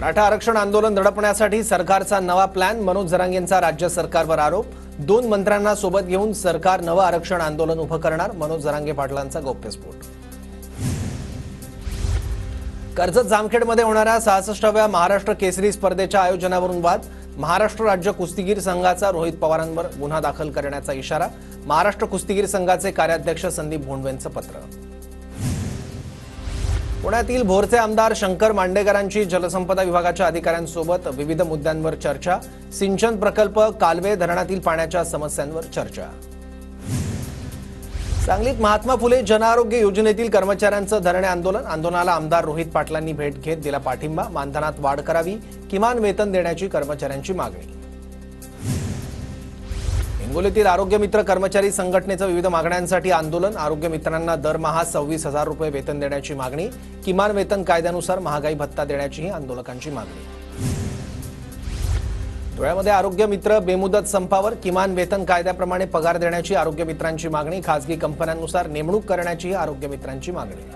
मराठा आरक्षण आंदोलन दडपण्यासाठी सरकारचा नवा प्लॅन, मनोज जरांगेंचा राज्य सरकारवर आरोप। 2 मंत्र्यांना सोबत घेऊन सरकार नवं आरक्षण आंदोलन उभं करणार, मनोज जरांगे पाटलांचा गौप्यस्फोट। कर्जत जामखेडमध्ये होणाऱ्या 66व्या महाराष्ट्र केसरी स्पर्धेच्या आयोजनावरून वाद। महाराष्ट्र राज्य कुस्तीगीर संघाचा रोहित पवारांवर गुन्हा दाखल करण्याचा इशारा। महाराष्ट्र कुस्तीगीर संघाचे कार्याध्यक्ष संदीप भोंडवेंचं पत्र। पुण्यातील भोरचे आमदार शंकर मांडेकरांची जलसंपदा विभागाच्या अधिकाऱ्यांसोबत विविध मुद्द्यांवर चर्चा। सिंचन प्रकल्प, कालवे, धरणातील पाण्याच्या समस्यांवर चर्चा। सांगलीत महात्मा फुले जनआरोग्य योजनेतील कर्मचाऱ्यांचं धरणे आंदोलन। आंदोलनाला आमदार रोहित पाटलांनी भेट घेत दिला पाठिंबा। मानधनात वाढ करावी, किमान वेतन देण्याची कर्मचाऱ्यांची मागणी। हिंगोलीतील आरोग्य मित्र कर्मचारी संघटनेचं विविध मागण्यांसाठी आंदोलन। आरोग्य मित्रांना दरमहा 26,000 रुपये वेतन देण्याची मागणी। किमान वेतन कायद्यानुसार महागाई भत्ता देण्याचीही आंदोलकांची मागणी। धुळ्यामध्ये आरोग्य मित्र बेमुदत संपावर। किमान वेतन कायद्याप्रमाणे पगार देण्याची आरोग्य मित्रांची मागणी। खासगी कंपन्यांनुसार नेमणूक करण्याचीही आरोग्य मित्रांची मागणी।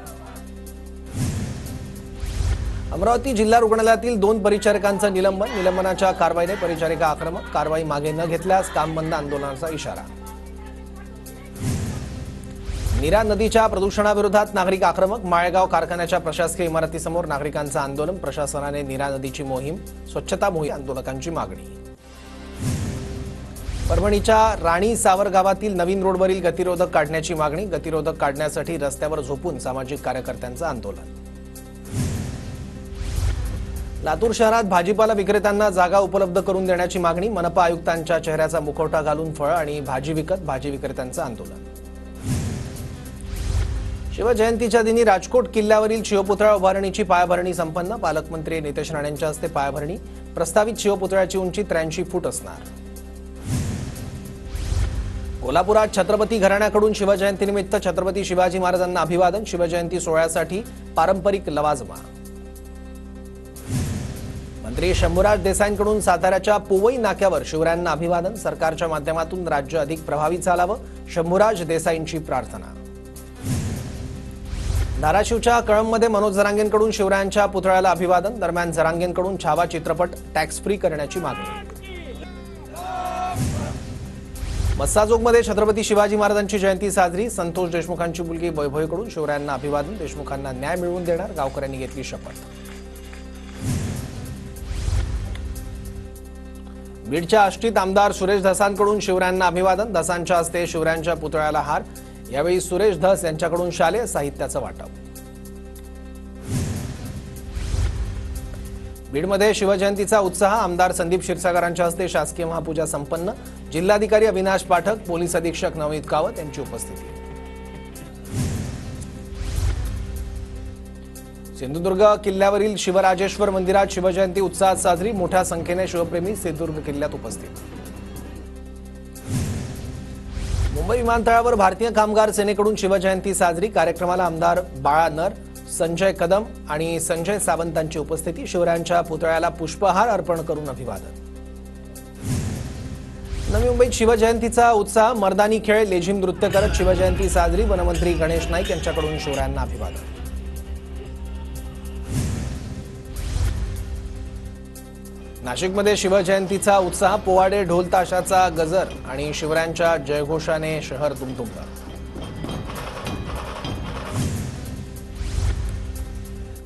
अमरावती जिल्हा रुग्णालयातील 2 परिचारिकांचं निलंबन। निलंबनाच्या कारवाईने परिचारिका आक्रमक। कारवाई मागे न घेतल्यास काम बंद आंदोलनाचा इशारा। नीरा नदीच्या प्रदूषणाविरोधात नागरिक आक्रमक। माळेगाव कारखान्याच्या प्रशासकीय इमारतीसमोर नागरिकांचं आंदोलन। प्रशासनाने नीरा नदीची मोहीम, स्वच्छता मोहीम, आंदोलकांची मागणी। परभणीच्या राणी सावर गावातील नवीन रोडवरील गतिरोधक काढण्याची मागणी। गतिरोधक काढण्यासाठी रस्त्यावर झोपून सामाजिक कार्यकर्त्यांचं आंदोलन। लातूर शहरात भाजीपाला विक्रेत्यांना जागा उपलब्ध करून देण्याची मागणी। मनपा आयुक्तांच्या चेहऱ्याचा मुखवटा घालून फळ आणि भाजी विकत भाजी विक्रेत्यांचं आंदोलन। शिवजयंतीच्या दिनी राजकोट किल्ल्यावरील शिवपुतळा उभारणीची पायाभरणी संपन्न। पालकमंत्री नितेश राणेंच्या हस्ते पायाभरणी। प्रस्तावित शिवपुतळ्याची उंची 83 फूट असणार। कोल्हापुरात छत्रपती घराण्याकडून शिवजयंतीनिमित्त छत्रपती शिवाजी महाराजांना अभिवादन। शिवजयंती सोहळ्यासाठी पारंपरिक लवाजमा। मंत्री शंभूराज देसाईंकडून साताऱ्याच्या पोवई नाक्यावर शिवरायांना अभिवादन। सरकारच्या माध्यमातून राज्य अधिक प्रभावी चालावं, शंभूराज देसाईंची प्रार्थना। धाराशिवच्या कळंबमध्ये मनोज जरांगेंकडून शिवरायांच्या पुतळ्याला अभिवादन। दरम्यान जरांगेंकडून छावा चित्रपट टॅक्स फ्री करण्याची मागणी। मस्साजोगमध्ये छत्रपती शिवाजी महाराजांची जयंती साजरी। संतोष देशमुखांची मुलगी वैभवीकडून शिवरायांना अभिवादन। देशमुखांना न्याय मिळवून देणार, गावकऱ्यांनी घेतली शपथ। बीडच्या आष्टीत आमदार सुरेश धसांकडून शिवरायांना अभिवादन। धसांच्या हस्ते शिवरायांच्या पुतळ्याला हार। यावेळी सुरेश धस यांच्याकडून शालेय साहित्याचं वाटप। बीडमध्ये शिवजयंतीचा उत्साह। आमदार संदीप क्षीरसागरांच्या हस्ते शासकीय महापूजा संपन्न। जिल्हाधिकारी अविनाश पाठक, पोलीस अधीक्षक नवनीत कावत यांची उपस्थिती। सिंधुदुर्ग किल्ल्यावरील शिवराजेश्वर मंदिरात शिवजयंती उत्साहात साजरी। मोठ्या संख्येने शिवप्रेमी सिंधुदुर्ग किल्ल्यात उपस्थित। मुंबई विमानतळावर भारतीय कामगार सेनेकडून शिवजयंती साजरी। कार्यक्रमाला आमदार बाळा नर, संजय कदम आणि संजय सावंतांची उपस्थिती। शिवरायांच्या पुतळ्याला पुष्पहार अर्पण करून अभिवादन। नवी मुंबईत शिवजयंतीचा उत्साह। मर्दानी खेळ, लेझिम नृत्य करत शिवजयंती साजरी। वनमंत्री गणेश नाईक यांच्याकडून शिवरायांना अभिवादन। नाशिकमध्ये शिवजयंतीचा उत्साह। पोवाडे, ढोल ताशाचा गजर आणि शिवरायांच्या जयघोषाने शहर दुमदुमलं।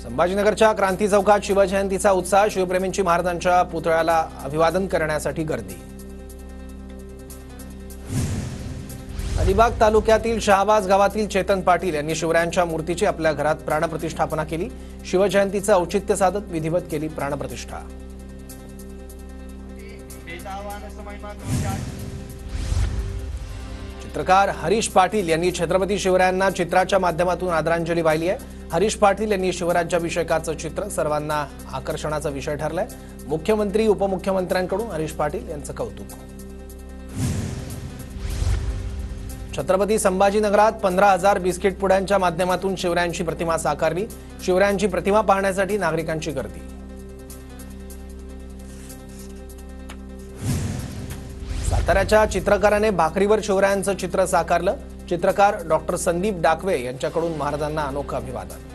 संभाजीनगरच्या क्रांती चौकात शिवजयंतीचा उत्साह। शिवप्रेमींची महाराजांच्या पुतळ्याला अभिवादन करण्यासाठी गर्दी। अलिबाग तालुक्यातील शहाबाज गावातील चेतन पाटील यांनी शिवरायांच्या मूर्तीची आपल्या घरात प्राणप्रतिष्ठापना केली। शिवजयंतीचं औचित्य साधत विधिवत केली प्राणप्रतिष्ठा। चित्रकार हरीश पाटील यांनी छत्रपती शिवरायांना चित्राच्या माध्यमातून आदरांजली वाहिली आहे। हरीश पाटील यांनी शिवराज्याभिषेकाचं चित्र सर्वांना आकर्षणाचा विषय ठरलाय। मुख्यमंत्री, उपमुख्यमंत्र्यांकडून हरीश पाटील यांचं कौतुक। छत्रपती संभाजीनगरात 15,000 बिस्किट पुड्यांच्या माध्यमातून शिवरायांची प्रतिमा साकारली। शिवरायांची प्रतिमा पाहण्यासाठी नागरिकांची गर्दी। साताऱ्याच्या चित्रकाराने भाकरीवर शिवरायांचं चित्र साकारलं। चित्रकार डॉक्टर संदीप डाकवे यांच्याकडून महाराजांना अनोखं अभिवादन।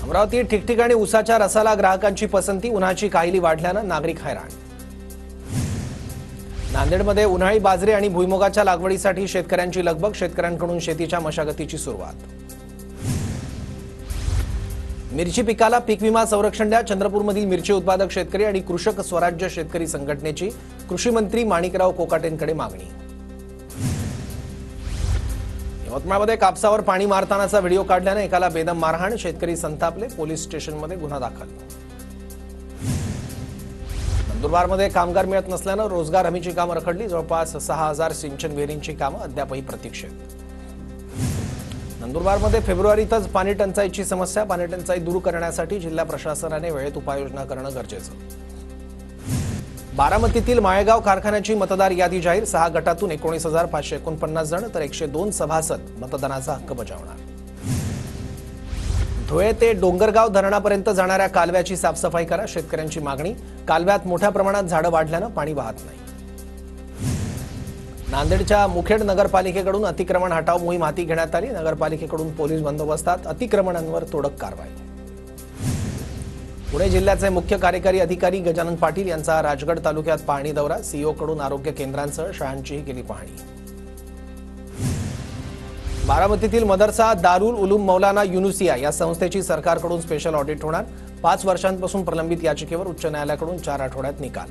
अमरावती ठिकठिकाणी उसाच्या रसाला ग्राहकांची पसंती, उन्हाची काहिली वाढल्यानं नागरिक हैराण. नांदेडमध्ये उन्हाळी बाजरी आणि भुईमुगाच्या लागवडीसाठी शेतकऱ्यांची लगबग, शेतकऱ्यांकडून शेतीच्या मशागतीची सुरुवात. मिरची पिकाला पीक विमा संरक्षण द्या, चंद्रपूरमधील मिरची उत्पादक शेतकरी आणि कृषक स्वराज्य शेतकरी संघटनेची कृषी मंत्री माणिकराव कोकाटेंकडे मागणी. यवतमाळमध्ये कापसावर पाणी मारतानाचा व्हिडिओ काढल्याने एकाला बेदम मारहाण, शेतकरी संतापले, पोलीस स्टेशनमध्ये गुन्हा दाखल. नंदुरबारमध्ये कामगार मिळत नसल्यानं रोजगार हमीची कामं रखडली, जवळपास 6,000 सिंचन विहिरींची कामं अद्यापही प्रतीक्षेत. नंदुरबारमध्ये फेब्रुवारीतच पाणी टंचाईची समस्या, पाणी टंचाई दूर करण्यासाठी जिल्हा प्रशासनाने वेळेत उपाययोजना करणं गरजेचं. बारामतीतील माळेगाव कारखान्याची मतदार यादी जाहीर, 6 गटातून 19,549 जण तर 102 सभासद मतदानाचा हक्क बजावणार. धुळे ते डोंगरगाव धरणापर्यंत जाणाऱ्या कालव्याची साफसफाई करा, शेतकऱ्यांची मागणी. कालव्यात मोठ्या प्रमाणात झाडं वाढल्यानं पाणी वाहत नाही. नांदेडच्या मुखेड नगरपालिकेकडून अतिक्रमण हटाव मोहीम हाती घेण्यात आली, नगरपालिकेकडून पोलीस बंदोबस्तात अतिक्रमणांवर तोडक कारवाई. पुणे जिल्ह्याचे मुख्य कार्यकारी अधिकारी गजानन पाटील यांचा राजगड तालुक्यात पाहणी दौरा, सीईओकडून आरोग्य केंद्रांसह शाळांचीही केली पाहणी. बारामतीतील मदरसा दारुल उलूम मौलाना युनुसिया या संस्थेची सरकारकडून स्पेशल ऑडिट होणार, 5 वर्षांपासून प्रलंबित याचिकेवर उच्च न्यायालयाकडून 4 आठवड्यात निकाल.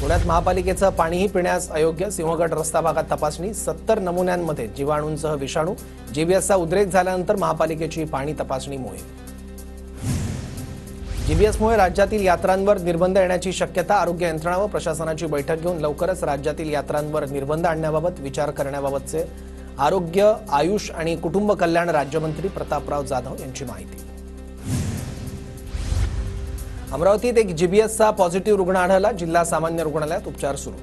पुण्यात महापालिकेचं पाणीही पिण्यास अयोग्य, सिंहगड रस्ता भागात तपासणी, 70 नमुन्यांमध्ये जीवाणूंसह विषाणू, जीबीएसचा उद्रेक झाल्यानंतर महापालिकेची पाणी तपासणी मोहीम. जीबीएसमुळे राज्यातील यात्रांवर निर्बंध येण्याची शक्यता, आरोग्य यंत्रणा व प्रशासनाची बैठक घेऊन लवकरच राज्यातील यात्रांवर निर्बंध आणण्याबाबत विचार करण्याबाबतचे आरोग्य, आयुष आणि कुटुंब कल्याण राज्यमंत्री प्रतापराव जाधव यांची माहिती. अमरावतीत एक जीबीएसचा पॉझिटिव्ह रुग्ण आढळला, जिल्हा सामान्य रुग्णालयात उपचार सुरू.